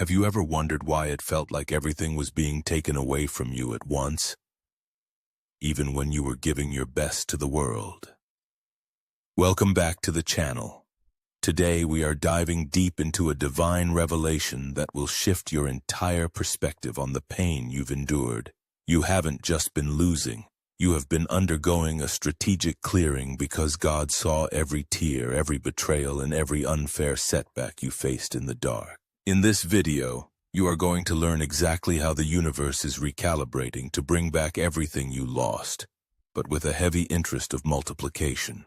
Have you ever wondered why it felt like everything was being taken away from you at once, even when you were giving your best to the world? Welcome back to the channel. Today we are diving deep into a divine revelation that will shift your entire perspective on the pain you've endured. You haven't just been losing. You have been undergoing a strategic clearing because God saw every tear, every betrayal, and every unfair setback you faced in the dark. In this video, you are going to learn exactly how the universe is recalibrating to bring back everything you lost, but with a heavy interest of multiplication.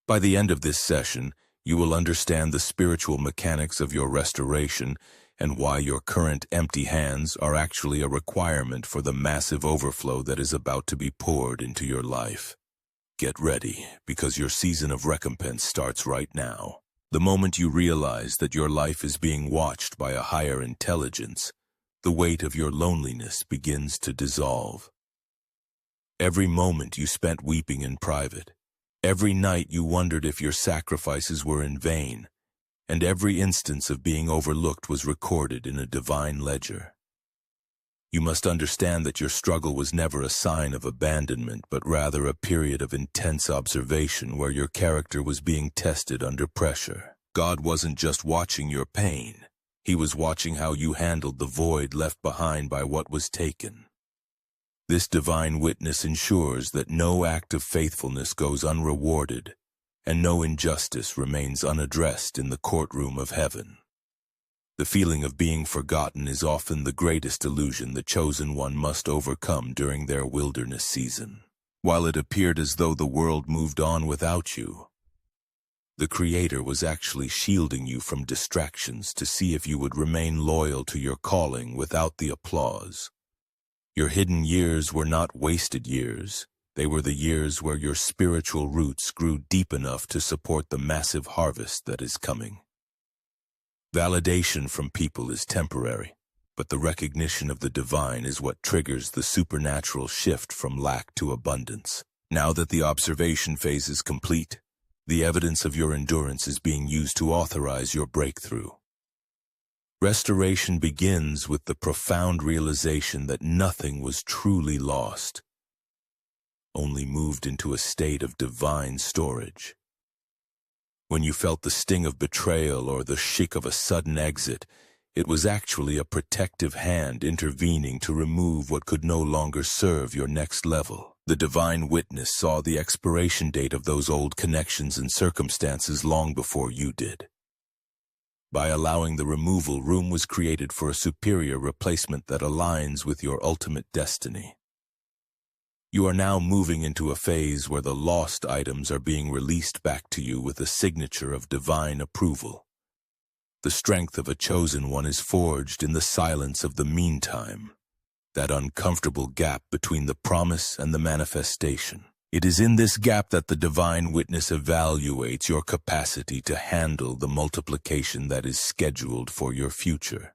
By the end of this session, you will understand the spiritual mechanics of your restoration and why your current empty hands are actually a requirement for the massive overflow that is about to be poured into your life. Get ready, because your season of recompense starts right now. The moment you realize that your life is being watched by a higher intelligence, the weight of your loneliness begins to dissolve. Every moment you spent weeping in private, every night you wondered if your sacrifices were in vain, and every instance of being overlooked was recorded in a divine ledger. You must understand that your struggle was never a sign of abandonment, but rather a period of intense observation where your character was being tested under pressure. God wasn't just watching your pain. He was watching how you handled the void left behind by what was taken. This divine witness ensures that no act of faithfulness goes unrewarded, and no injustice remains unaddressed in the courtroom of heaven. The feeling of being forgotten is often the greatest illusion the chosen one must overcome during their wilderness season. While it appeared as though the world moved on without you, the Creator was actually shielding you from distractions to see if you would remain loyal to your calling without the applause. Your hidden years were not wasted years. They were the years where your spiritual roots grew deep enough to support the massive harvest that is coming. Validation from people is temporary, but the recognition of the divine is what triggers the supernatural shift from lack to abundance. Now that the observation phase is complete, the evidence of your endurance is being used to authorize your breakthrough. Restoration begins with the profound realization that nothing was truly lost, only moved into a state of divine storage. When you felt the sting of betrayal or the shake of a sudden exit, it was actually a protective hand intervening to remove what could no longer serve your next level. The divine witness saw the expiration date of those old connections and circumstances long before you did. By allowing the removal, room was created for a superior replacement that aligns with your ultimate destiny. You are now moving into a phase where the lost items are being released back to you with a signature of divine approval. The strength of a chosen one is forged in the silence of the meantime, that uncomfortable gap between the promise and the manifestation. It is in this gap that the divine witness evaluates your capacity to handle the multiplication that is scheduled for your future.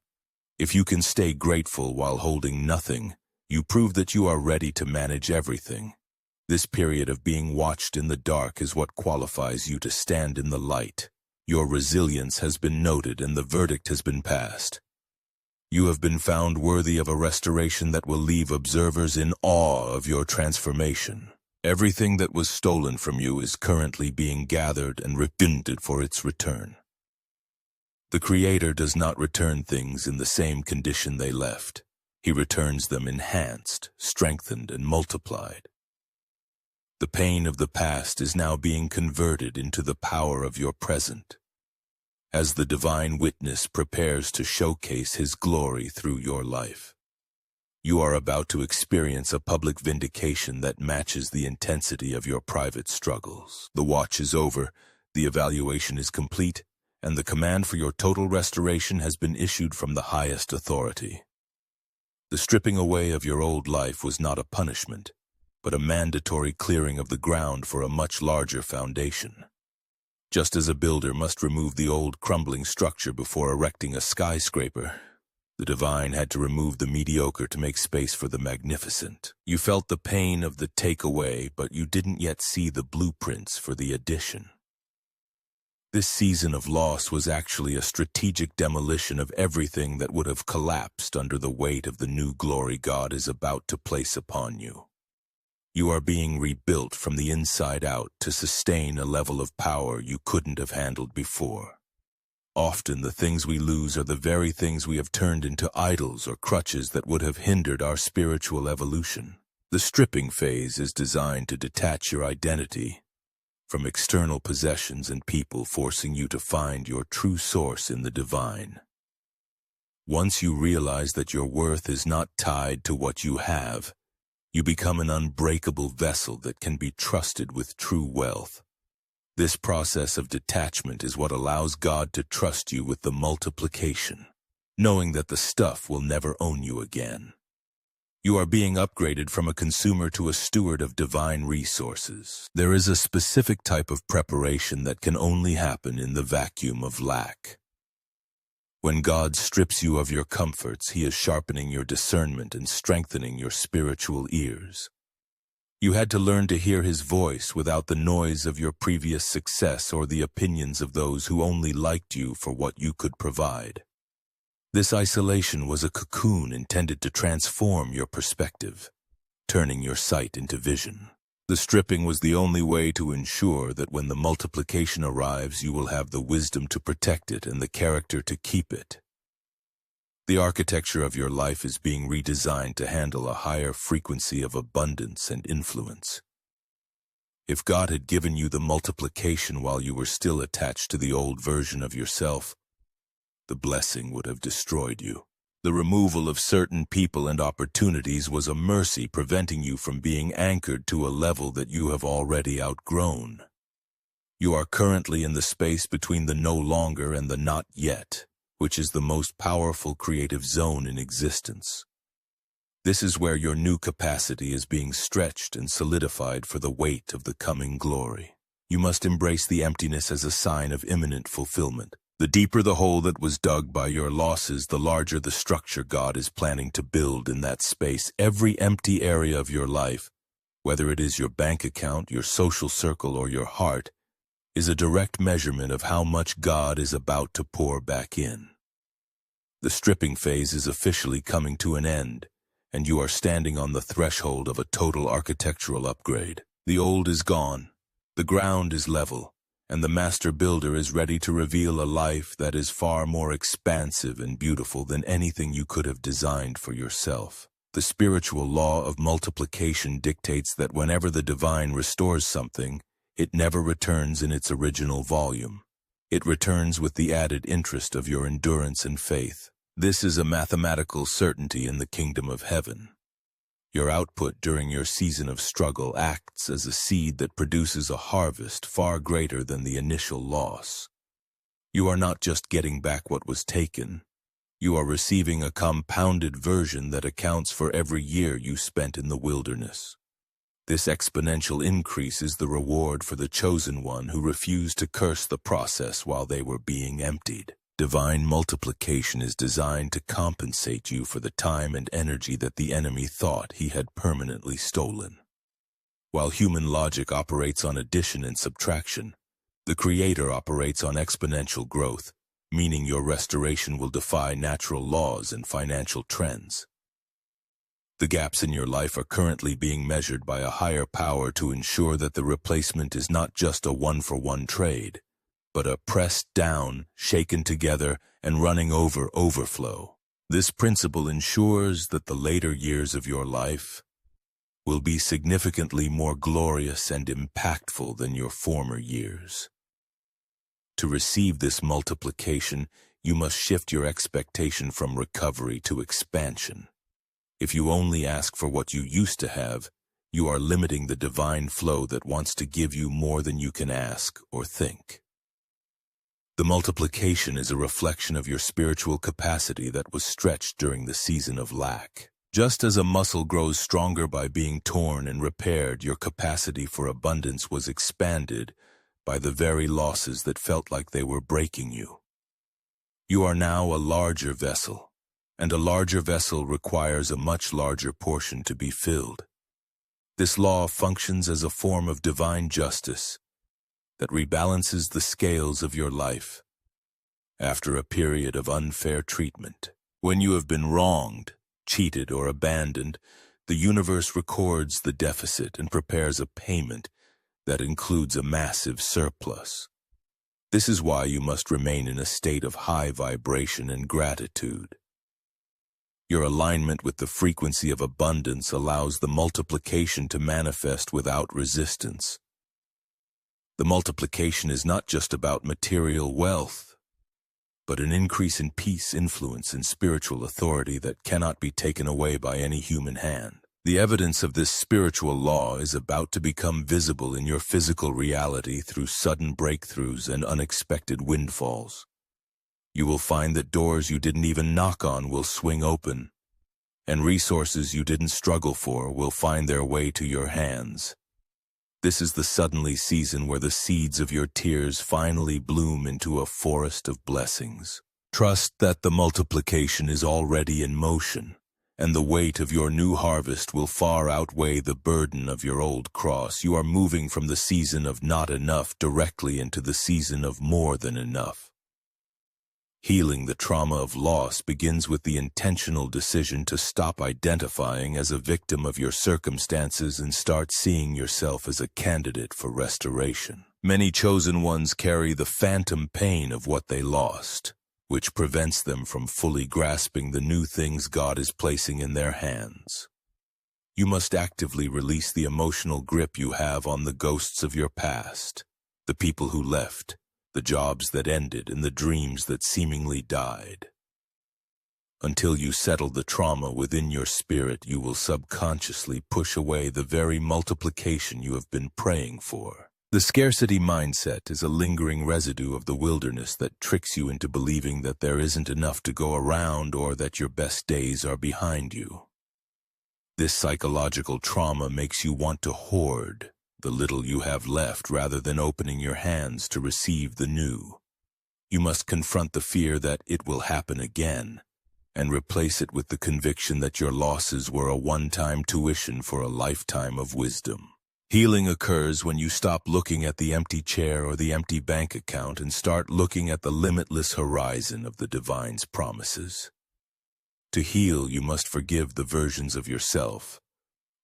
If you can stay grateful while holding nothing, you prove that you are ready to manage everything. This period of being watched in the dark is what qualifies you to stand in the light. Your resilience has been noted and the verdict has been passed. You have been found worthy of a restoration that will leave observers in awe of your transformation. Everything that was stolen from you is currently being gathered and repented for its return. The Creator does not return things in the same condition they left. He returns them enhanced, strengthened, and multiplied. The pain of the past is now being converted into the power of your present, as the divine witness prepares to showcase his glory through your life. You are about to experience a public vindication that matches the intensity of your private struggles. The watch is over, the evaluation is complete, and the command for your total restoration has been issued from the highest authority. The stripping away of your old life was not a punishment, but a mandatory clearing of the ground for a much larger foundation. Just as a builder must remove the old crumbling structure before erecting a skyscraper, the divine had to remove the mediocre to make space for the magnificent. You felt the pain of the takeaway, but you didn't yet see the blueprints for the addition. This season of loss was actually a strategic demolition of everything that would have collapsed under the weight of the new glory God is about to place upon you. You are being rebuilt from the inside out to sustain a level of power you couldn't have handled before. Often the things we lose are the very things we have turned into idols or crutches that would have hindered our spiritual evolution. The stripping phase is designed to detach your identity from external possessions and people, forcing you to find your true source in the divine. Once you realize that your worth is not tied to what you have, you become an unbreakable vessel that can be trusted with true wealth. This process of detachment is what allows God to trust you with the multiplication, knowing that the stuff will never own you again. You are being upgraded from a consumer to a steward of divine resources. There is a specific type of preparation that can only happen in the vacuum of lack. When God strips you of your comforts, He is sharpening your discernment and strengthening your spiritual ears. You had to learn to hear His voice without the noise of your previous success or the opinions of those who only liked you for what you could provide. This isolation was a cocoon intended to transform your perspective, turning your sight into vision. The stripping was the only way to ensure that when the multiplication arrives, you will have the wisdom to protect it and the character to keep it. The architecture of your life is being redesigned to handle a higher frequency of abundance and influence. If God had given you the multiplication while you were still attached to the old version of yourself, the blessing would have destroyed you. The removal of certain people and opportunities was a mercy, preventing you from being anchored to a level that you have already outgrown. You are currently in the space between the no longer and the not yet, which is the most powerful creative zone in existence. This is where your new capacity is being stretched and solidified for the weight of the coming glory. You must embrace the emptiness as a sign of imminent fulfillment. The deeper the hole that was dug by your losses, the larger the structure God is planning to build in that space. Every empty area of your life, whether it is your bank account, your social circle, or your heart, is a direct measurement of how much God is about to pour back in. The stripping phase is officially coming to an end, and you are standing on the threshold of a total architectural upgrade. The old is gone, the ground is level, and the master builder is ready to reveal a life that is far more expansive and beautiful than anything you could have designed for yourself. The spiritual law of multiplication dictates that whenever the divine restores something, it never returns in its original volume. It returns with the added interest of your endurance and faith. This is a mathematical certainty in the kingdom of heaven. Your output during your season of struggle acts as a seed that produces a harvest far greater than the initial loss. You are not just getting back what was taken. You are receiving a compounded version that accounts for every year you spent in the wilderness. This exponential increase is the reward for the chosen one who refused to curse the process while they were being emptied. Divine multiplication is designed to compensate you for the time and energy that the enemy thought he had permanently stolen. While human logic operates on addition and subtraction, the Creator operates on exponential growth, meaning your restoration will defy natural laws and financial trends. The gaps in your life are currently being measured by a higher power to ensure that the replacement is not just a one-for-one trade, but a pressed down, shaken together, and running over overflow. This principle ensures that the later years of your life will be significantly more glorious and impactful than your former years. To receive this multiplication, you must shift your expectation from recovery to expansion. If you only ask for what you used to have, you are limiting the divine flow that wants to give you more than you can ask or think. The multiplication is a reflection of your spiritual capacity that was stretched during the season of lack. Just as a muscle grows stronger by being torn and repaired, your capacity for abundance was expanded by the very losses that felt like they were breaking you. You are now a larger vessel, and a larger vessel requires a much larger portion to be filled. This law functions as a form of divine justice. that rebalances the scales of your life. After a period of unfair treatment, when you have been wronged, cheated, or abandoned, the universe records the deficit and prepares a payment that includes a massive surplus. This is why you must remain in a state of high vibration and gratitude. Your alignment with the frequency of abundance allows the multiplication to manifest without resistance. The multiplication is not just about material wealth, but an increase in peace, influence, and spiritual authority that cannot be taken away by any human hand. The evidence of this spiritual law is about to become visible in your physical reality through sudden breakthroughs and unexpected windfalls. You will find that doors you didn't even knock on will swing open, and resources you didn't struggle for will find their way to your hands. This is the suddenly season where the seeds of your tears finally bloom into a forest of blessings. Trust that the multiplication is already in motion, and the weight of your new harvest will far outweigh the burden of your old cross. You are moving from the season of not enough directly into the season of more than enough. Healing the trauma of loss begins with the intentional decision to stop identifying as a victim of your circumstances and start seeing yourself as a candidate for restoration. Many chosen ones carry the phantom pain of what they lost, which prevents them from fully grasping the new things God is placing in their hands. You must actively release the emotional grip you have on the ghosts of your past, the people who left, the jobs that ended, and the dreams that seemingly died. Until you settle the trauma within your spirit, you will subconsciously push away the very multiplication you have been praying for. The scarcity mindset is a lingering residue of the wilderness that tricks you into believing that there isn't enough to go around or that your best days are behind you. This psychological trauma makes you want to hoard the little you have left rather than opening your hands to receive the new. You must confront the fear that it will happen again and replace it with the conviction that your losses were a one-time tuition for a lifetime of wisdom. Healing occurs when you stop looking at the empty chair or the empty bank account and start looking at the limitless horizon of the divine's promises. To heal, you must forgive the versions of yourself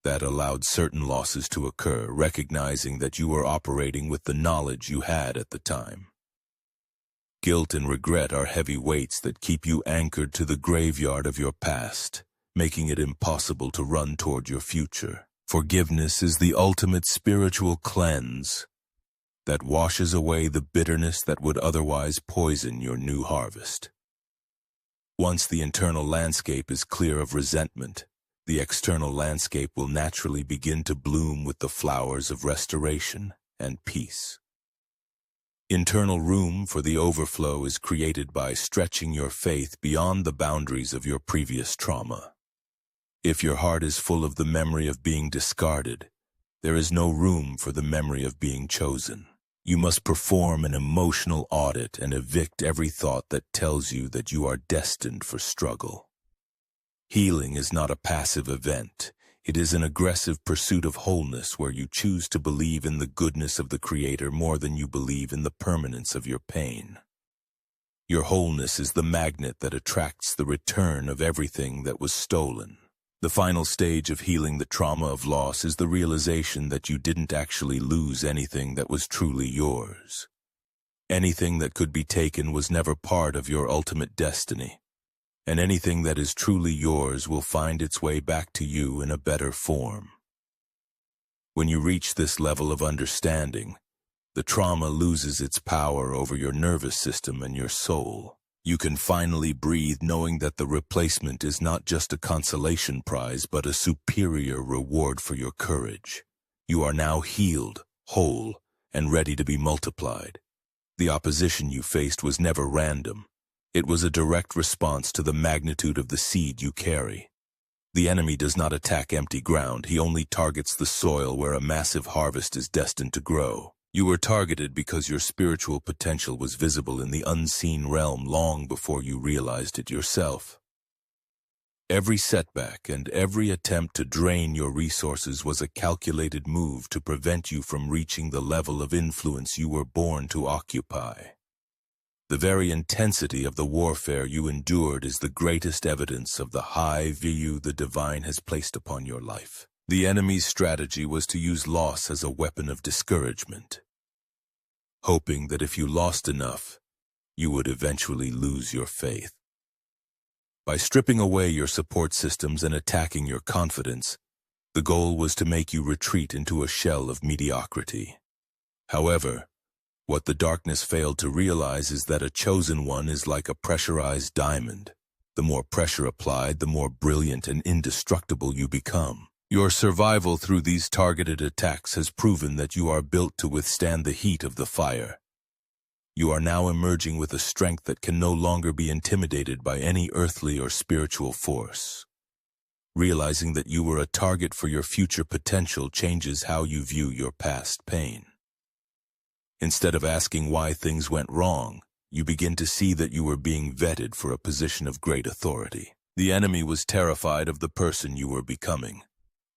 that allowed certain losses to occur, recognizing that you were operating with the knowledge you had at the time. Guilt and regret are heavy weights that keep you anchored to the graveyard of your past, making it impossible to run toward your future. Forgiveness is the ultimate spiritual cleanse that washes away the bitterness that would otherwise poison your new harvest. Once the internal landscape is clear of resentment, the external landscape will naturally begin to bloom with the flowers of restoration and peace. Internal room for the overflow is created by stretching your faith beyond the boundaries of your previous trauma. If your heart is full of the memory of being discarded, there is no room for the memory of being chosen. You must perform an emotional audit and evict every thought that tells you that you are destined for struggle. Healing is not a passive event. It is an aggressive pursuit of wholeness where you choose to believe in the goodness of the Creator more than you believe in the permanence of your pain. Your wholeness is the magnet that attracts the return of everything that was stolen. The final stage of healing the trauma of loss is the realization that you didn't actually lose anything that was truly yours. Anything that could be taken was never part of your ultimate destiny, and anything that is truly yours will find its way back to you in a better form. When you reach this level of understanding, the trauma loses its power over your nervous system and your soul. You can finally breathe knowing that the replacement is not just a consolation prize but a superior reward for your courage. You are now healed, whole, and ready to be multiplied. The opposition you faced was never random. It was a direct response to the magnitude of the seed you carry. The enemy does not attack empty ground. He only targets the soil where a massive harvest is destined to grow. You were targeted because your spiritual potential was visible in the unseen realm long before you realized it yourself. Every setback and every attempt to drain your resources was a calculated move to prevent you from reaching the level of influence you were born to occupy. The very intensity of the warfare you endured is the greatest evidence of the high view the divine has placed upon your life. The enemy's strategy was to use loss as a weapon of discouragement, hoping that if you lost enough, you would eventually lose your faith. By stripping away your support systems and attacking your confidence, the goal was to make you retreat into a shell of mediocrity. However, what the darkness failed to realize is that a chosen one is like a pressurized diamond. The more pressure applied, the more brilliant and indestructible you become. Your survival through these targeted attacks has proven that you are built to withstand the heat of the fire. You are now emerging with a strength that can no longer be intimidated by any earthly or spiritual force. Realizing that you were a target for your future potential changes how you view your past pain. Instead of asking why things went wrong, you begin to see that you were being vetted for a position of great authority. The enemy was terrified of the person you were becoming,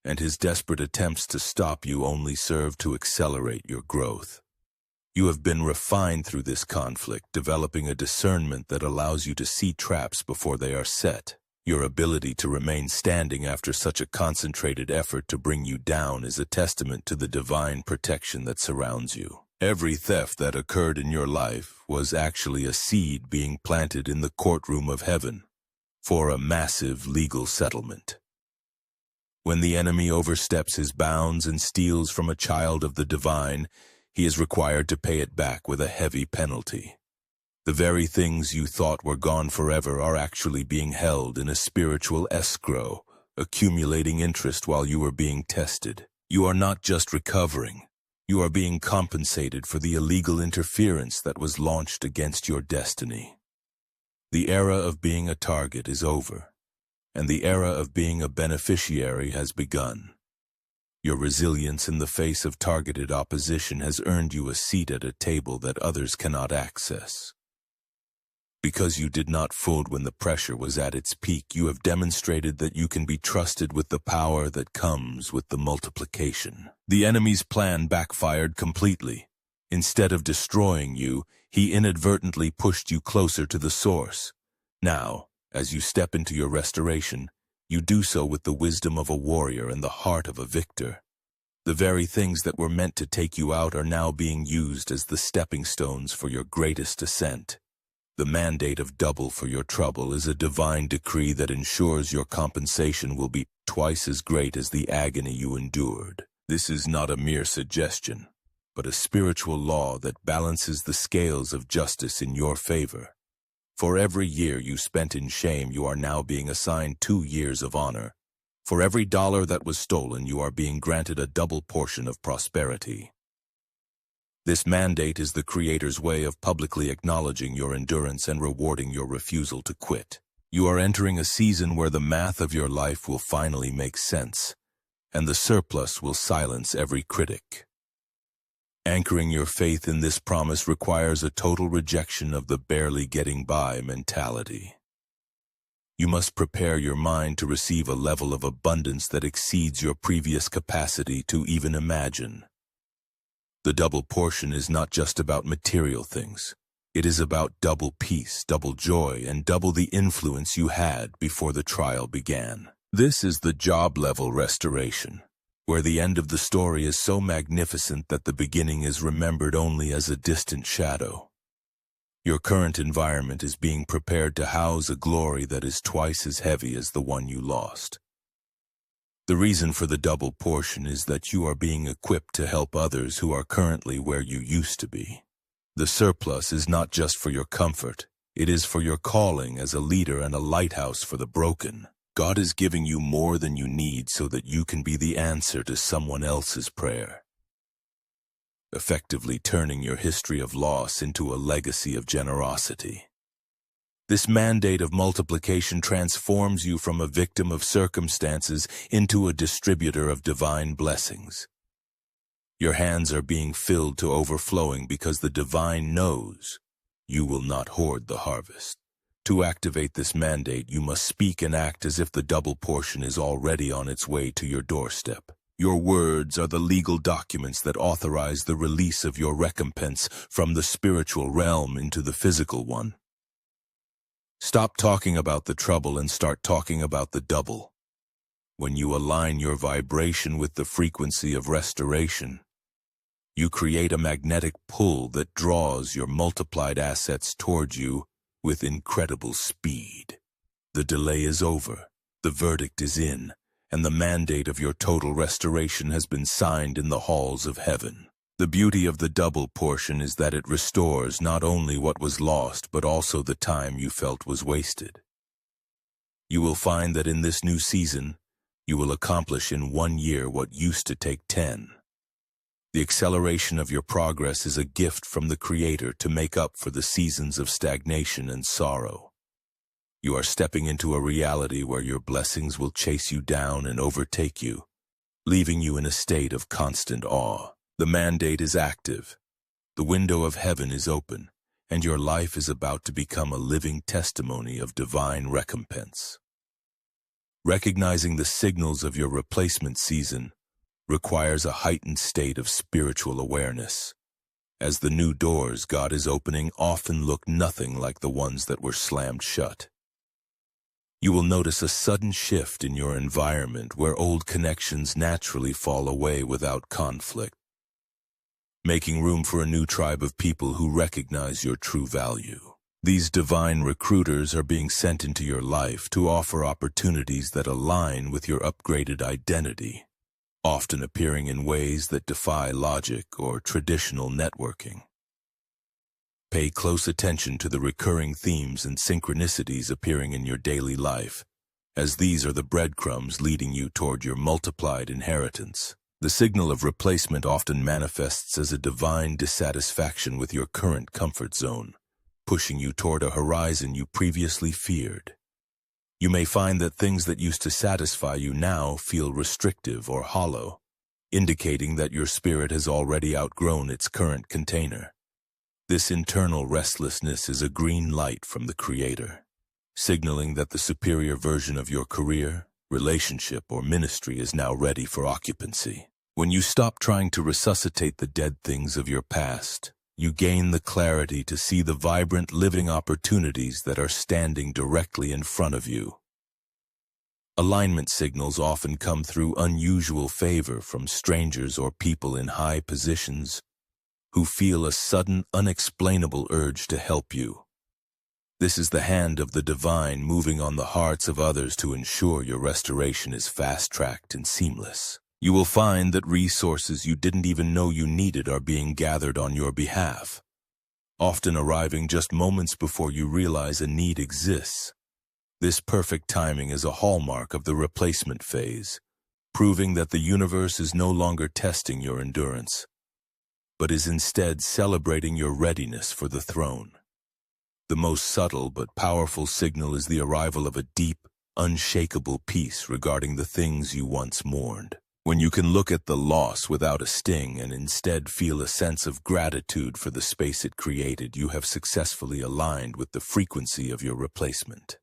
and his desperate attempts to stop you only served to accelerate your growth. You have been refined through this conflict, developing a discernment that allows you to see traps before they are set. Your ability to remain standing after such a concentrated effort to bring you down is a testament to the divine protection that surrounds you. Every theft that occurred in your life was actually a seed being planted in the courtroom of heaven for a massive legal settlement. When the enemy oversteps his bounds and steals from a child of the divine, he is required to pay it back with a heavy penalty. The very things you thought were gone forever are actually being held in a spiritual escrow, accumulating interest while you are being tested. You are not just recovering, you are being compensated for the illegal interference that was launched against your destiny. The era of being a target is over, and the era of being a beneficiary has begun. Your resilience in the face of targeted opposition has earned you a seat at a table that others cannot access. Because you did not fold when the pressure was at its peak, you have demonstrated that you can be trusted with the power that comes with the multiplication. The enemy's plan backfired completely. Instead of destroying you, he inadvertently pushed you closer to the source. Now, as you step into your restoration, you do so with the wisdom of a warrior and the heart of a victor. The very things that were meant to take you out are now being used as the stepping stones for your greatest ascent. The mandate of double for your trouble is a divine decree that ensures your compensation will be twice as great as the agony you endured. This is not a mere suggestion, but a spiritual law that balances the scales of justice in your favor. For every year you spent in shame, you are now being assigned 2 years of honor. For every dollar that was stolen, you are being granted a double portion of prosperity. This mandate is the Creator's way of publicly acknowledging your endurance and rewarding your refusal to quit. You are entering a season where the math of your life will finally make sense, and the surplus will silence every critic. Anchoring your faith in this promise requires a total rejection of the barely getting by mentality. You must prepare your mind to receive a level of abundance that exceeds your previous capacity to even imagine. The double portion is not just about material things. It is about double peace, double joy, and double the influence you had before the trial began. This is the job level restoration, where the end of the story is so magnificent that the beginning is remembered only as a distant shadow. Your current environment is being prepared to house a glory that is twice as heavy as the one you lost. The reason for the double portion is that you are being equipped to help others who are currently where you used to be. The surplus is not just for your comfort, it is for your calling as a leader and a lighthouse for the broken. God is giving you more than you need so that you can be the answer to someone else's prayer, effectively turning your history of loss into a legacy of generosity. This mandate of multiplication transforms you from a victim of circumstances into a distributor of divine blessings. Your hands are being filled to overflowing because the divine knows you will not hoard the harvest. To activate this mandate, you must speak and act as if the double portion is already on its way to your doorstep. Your words are the legal documents that authorize the release of your recompense from the spiritual realm into the physical one. Stop talking about the trouble and start talking about the double. When you align your vibration with the frequency of restoration, you create a magnetic pull that draws your multiplied assets toward you with incredible speed. The delay is over, the verdict is in, and the mandate of your total restoration has been signed in the halls of heaven. The beauty of the double portion is that it restores not only what was lost, but also the time you felt was wasted. You will find that in this new season, you will accomplish in 1 year what used to take 10. The acceleration of your progress is a gift from the Creator to make up for the seasons of stagnation and sorrow. You are stepping into a reality where your blessings will chase you down and overtake you, leaving you in a state of constant awe. The mandate is active, the window of heaven is open, and your life is about to become a living testimony of divine recompense. Recognizing the signals of your replacement season requires a heightened state of spiritual awareness, as the new doors God is opening often look nothing like the ones that were slammed shut. You will notice a sudden shift in your environment where old connections naturally fall away without conflict, making room for a new tribe of people who recognize your true value. These divine recruiters are being sent into your life to offer opportunities that align with your upgraded identity, often appearing in ways that defy logic or traditional networking. Pay close attention to the recurring themes and synchronicities appearing in your daily life, as these are the breadcrumbs leading you toward your multiplied inheritance. The signal of replacement often manifests as a divine dissatisfaction with your current comfort zone, pushing you toward a horizon you previously feared. You may find that things that used to satisfy you now feel restrictive or hollow, indicating that your spirit has already outgrown its current container. This internal restlessness is a green light from the Creator, signaling that the superior version of your career, relationship, or ministry is now ready for occupancy. When you stop trying to resuscitate the dead things of your past, you gain the clarity to see the vibrant living opportunities that are standing directly in front of you. Alignment signals often come through unusual favor from strangers or people in high positions who feel a sudden, unexplainable urge to help you. This is the hand of the divine moving on the hearts of others to ensure your restoration is fast-tracked and seamless. You will find that resources you didn't even know you needed are being gathered on your behalf, often arriving just moments before you realize a need exists. This perfect timing is a hallmark of the replacement phase, proving that the universe is no longer testing your endurance, but is instead celebrating your readiness for the throne. The most subtle but powerful signal is the arrival of a deep, unshakable peace regarding the things you once mourned. When you can look at the loss without a sting and instead feel a sense of gratitude for the space it created, you have successfully aligned with the frequency of your replacement.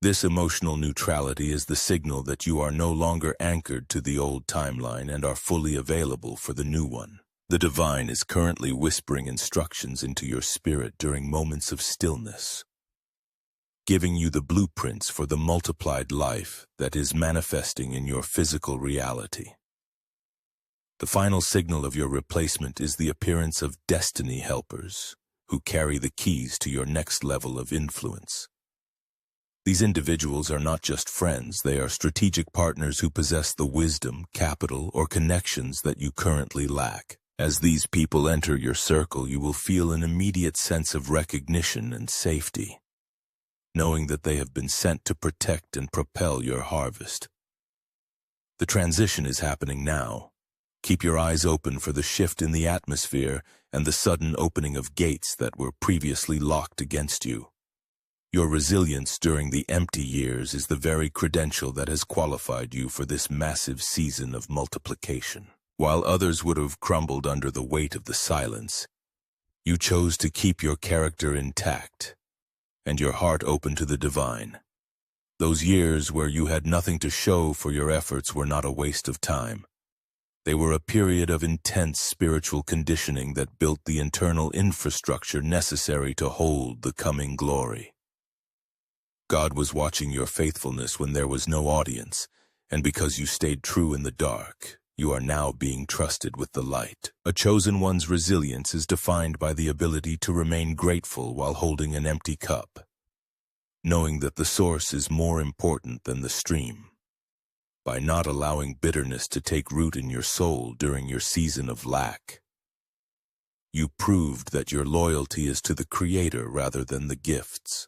This emotional neutrality is the signal that you are no longer anchored to the old timeline and are fully available for the new one. The divine is currently whispering instructions into your spirit during moments of stillness, giving you the blueprints for the multiplied life that is manifesting in your physical reality. The final signal of your replacement is the appearance of destiny helpers who carry the keys to your next level of influence. These individuals are not just friends, they are strategic partners who possess the wisdom, capital, or connections that you currently lack. As these people enter your circle, you will feel an immediate sense of recognition and safety, knowing that they have been sent to protect and propel your harvest. The transition is happening now. Keep your eyes open for the shift in the atmosphere and the sudden opening of gates that were previously locked against you. Your resilience during the empty years is the very credential that has qualified you for this massive season of multiplication. While others would have crumbled under the weight of the silence, you chose to keep your character intact, and your heart open to the divine. Those years where you had nothing to show for your efforts were not a waste of time. They were a period of intense spiritual conditioning that built the internal infrastructure necessary to hold the coming glory. God was watching your faithfulness when there was no audience, and because you stayed true in the dark, you are now being trusted with the light. A chosen one's resilience is defined by the ability to remain grateful while holding an empty cup, knowing that the source is more important than the stream. By not allowing bitterness to take root in your soul during your season of lack, you proved that your loyalty is to the Creator rather than the gifts.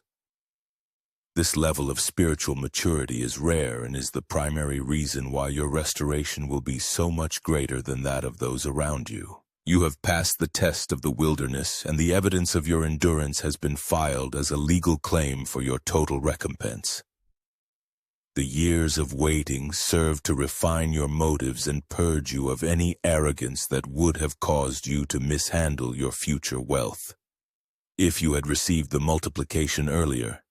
This level of spiritual maturity is rare and is the primary reason why your restoration will be so much greater than that of those around you. You have passed the test of the wilderness, and the evidence of your endurance has been filed as a legal claim for your total recompense. The years of waiting served to refine your motives and purge you of any arrogance that would have caused you to mishandle your future wealth. If you had received the multiplication earlier,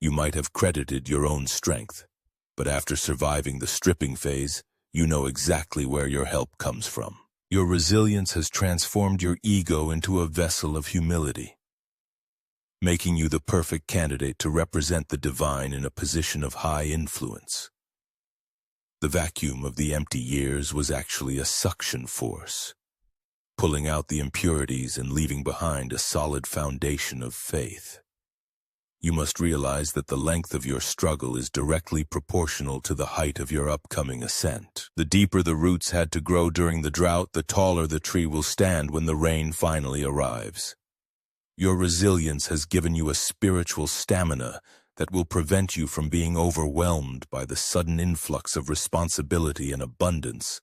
you might have credited your own strength, but after surviving the stripping phase, you know exactly where your help comes from. Your resilience has transformed your ego into a vessel of humility, making you the perfect candidate to represent the divine in a position of high influence. The vacuum of the empty years was actually a suction force, pulling out the impurities and leaving behind a solid foundation of faith. You must realize that the length of your struggle is directly proportional to the height of your upcoming ascent. The deeper the roots had to grow during the drought, the taller the tree will stand when the rain finally arrives. Your resilience has given you a spiritual stamina that will prevent you from being overwhelmed by the sudden influx of responsibility and abundance.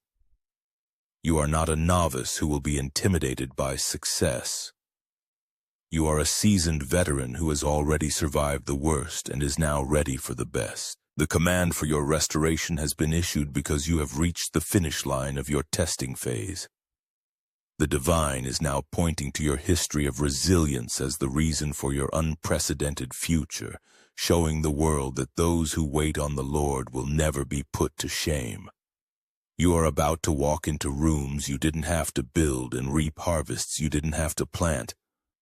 You are not a novice who will be intimidated by success. You are a seasoned veteran who has already survived the worst and is now ready for the best. The command for your restoration has been issued because you have reached the finish line of your testing phase. The divine is now pointing to your history of resilience as the reason for your unprecedented future, showing the world that those who wait on the Lord will never be put to shame. You are about to walk into rooms you didn't have to build and reap harvests you didn't have to plant,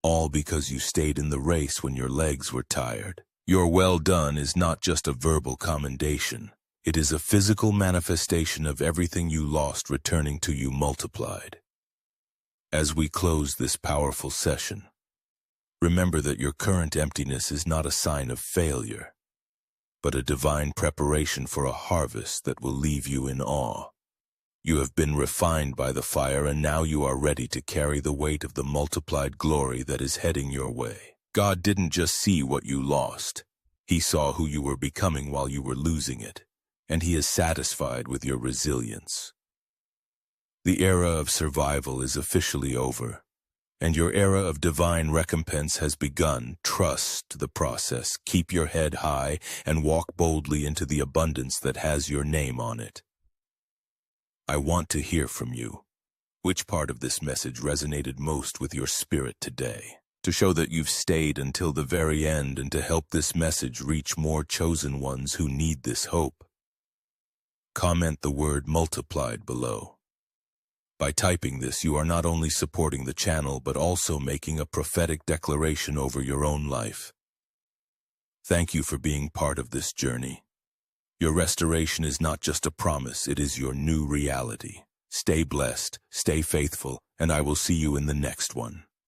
all because you stayed in the race when your legs were tired. Your well done is not just a verbal commendation. It is a physical manifestation of everything you lost returning to you multiplied. As we close this powerful session, remember that your current emptiness is not a sign of failure, but a divine preparation for a harvest that will leave you in awe. You have been refined by the fire, and now you are ready to carry the weight of the multiplied glory that is heading your way. God didn't just see what you lost. He saw who you were becoming while you were losing it, and He is satisfied with your resilience. The era of survival is officially over, and your era of divine recompense has begun. Trust the process, keep your head high, and walk boldly into the abundance that has your name on it. I want to hear from you. Which part of this message resonated most with your spirit today? To show that you've stayed until the very end and to help this message reach more chosen ones who need this hope, comment the word multiplied below. By typing this, you are not only supporting the channel but also making a prophetic declaration over your own life. Thank you for being part of this journey. Your restoration is not just a promise, it is your new reality. Stay blessed, stay faithful, and I will see you in the next one.